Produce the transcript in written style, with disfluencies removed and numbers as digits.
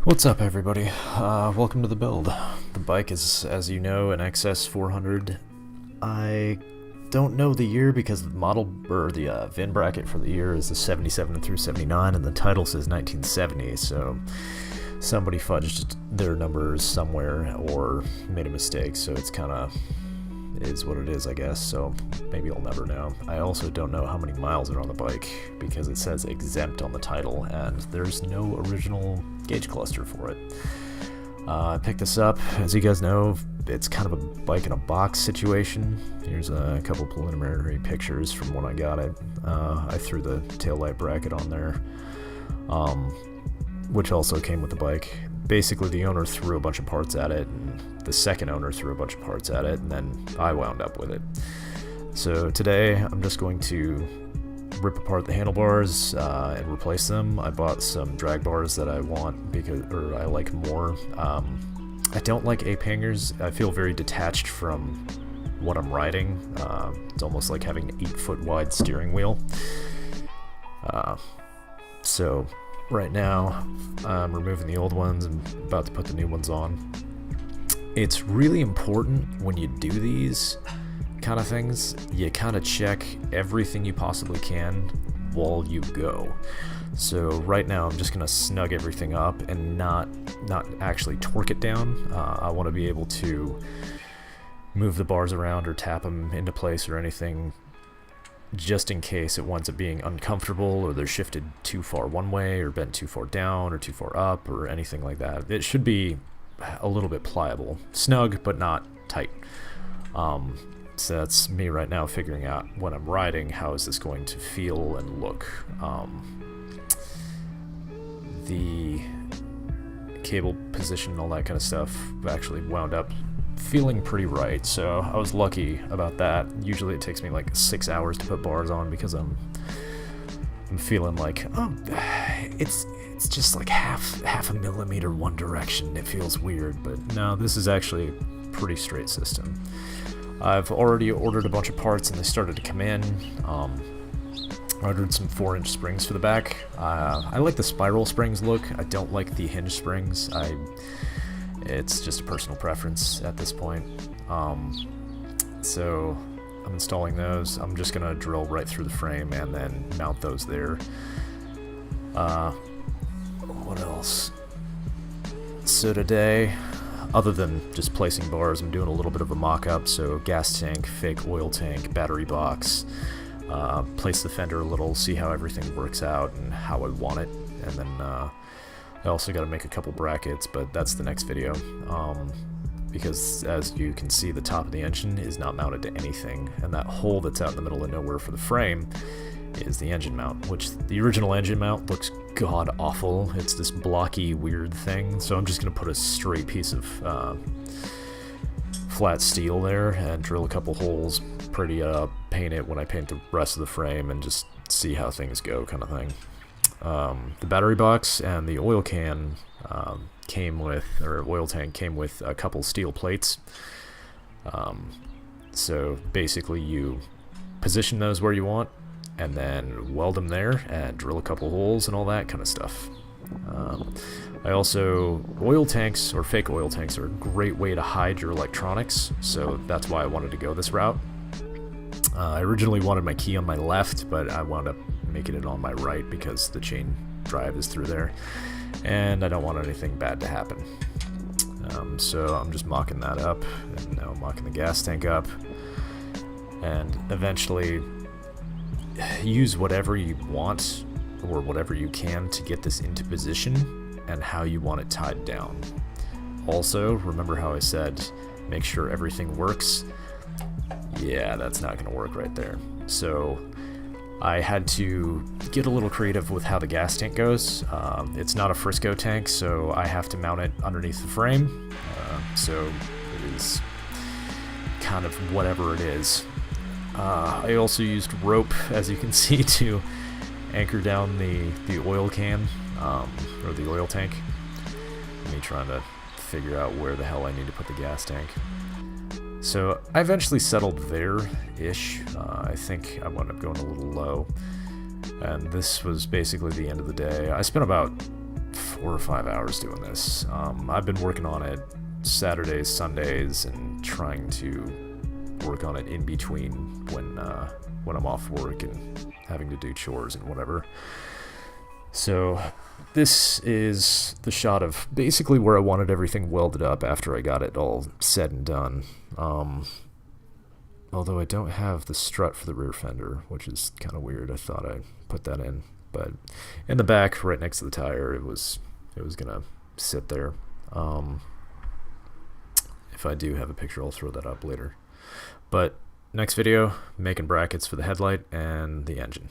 What's up, everybody? Welcome to the build. The bike is, as you know, an XS400. I don't know the year because the model, or the VIN bracket for the year is the 77 through 79, and the title says 1970, so somebody fudged their numbers somewhere or made a mistake, so it's kind of is what it is, I guess, so maybe I'll never know. I also don't know how many miles are on the bike because it says exempt on the title and there's no original gauge cluster for it. I picked this up, as you guys know, it's kind of a bike in a box situation. Here's a couple preliminary pictures from when I got it. I threw the taillight bracket on there, which also came with the bike. Basically, the owner threw a bunch of parts at it, and the second owner threw a bunch of parts at it, and then I wound up with it. So today, I'm just going to rip apart the handlebars and replace them. I bought some drag bars that I want or I like more. I don't like ape hangers. I feel very detached from what I'm riding. It's almost like having an 8-foot wide steering wheel. So right now, I'm removing the old ones and about to put the new ones on. It's really important when you do these kind of things, you kind of check everything you possibly can while you go. So right now I'm just going to snug everything up and not actually torque it down. I want to be able to move the bars around or tap them into place or anything, just in case it winds up being uncomfortable or they're shifted too far one way or bent too far down or too far up or anything like that. It should be a little bit pliable, snug but not tight. So that's me right now figuring out when I'm riding, how is this going to feel and look. The cable position and all that kind of stuff actually wound up feeling pretty right, so I was lucky about that. Usually it takes me like 6 hours to put bars on because I'm feeling like, oh, it's just like half a millimeter one direction. It feels weird, but no, this is actually a pretty straight system. I've already ordered a bunch of parts and they started to come in. I ordered some 4-inch springs for the back. I like the spiral springs look. I don't like the hinge springs. It's just a personal preference at this point. So I'm installing those. I'm just gonna drill right through the frame and then mount those there. What else? So today, other than just placing bars, I'm doing a little bit of a mock-up, so gas tank, fake oil tank, battery box, place the fender a little, see how everything works out and how I want it, and then I also got to make a couple brackets, but that's the next video, because as you can see, the top of the engine is not mounted to anything, and that hole that's out in the middle of nowhere for the frame is the engine mount, which the original engine mount looks god-awful. It's this blocky, weird thing, so I'm just going to put a straight piece of flat steel there and drill a couple holes, pretty it up, paint it when I paint the rest of the frame, and just see how things go kind of thing. The battery box and the oil can oil tank came with a couple steel plates. So basically you position those where you want, and then weld them there and drill a couple holes and all that kind of stuff. Oil tanks or fake oil tanks are a great way to hide your electronics, so that's why I wanted to go this route. I originally wanted my key on my left, but I wound up making it on my right because the chain drive is through there, and I don't want anything bad to happen. So I'm just mocking that up, and now I'm mocking the gas tank up, and eventually use whatever you want or whatever you can to get this into position and how you want it tied down. Also, remember how I said make sure everything works? Yeah, that's not going to work right there. So I had to get a little creative with how the gas tank goes. It's not a Frisco tank, so I have to mount it underneath the frame. So it is kind of whatever it is. I also used rope, as you can see, to anchor down the oil can, or the oil tank. Me trying to figure out where the hell I need to put the gas tank. So I eventually settled there-ish. I think I wound up going a little low. And this was basically the end of the day. I spent about 4 or 5 hours doing this. I've been working on it Saturdays, Sundays, and trying to work on it in between when I'm off work and having to do chores and whatever. So this is the shot of basically where I wanted everything welded up after I got it all said and done. Although I don't have the strut for the rear fender, which is kind of weird. I thought I put that in, but in the back, right next to the tire, it was gonna sit there. If I do have a picture, I'll throw that up later. But next video, making brackets for the headlight and the engine.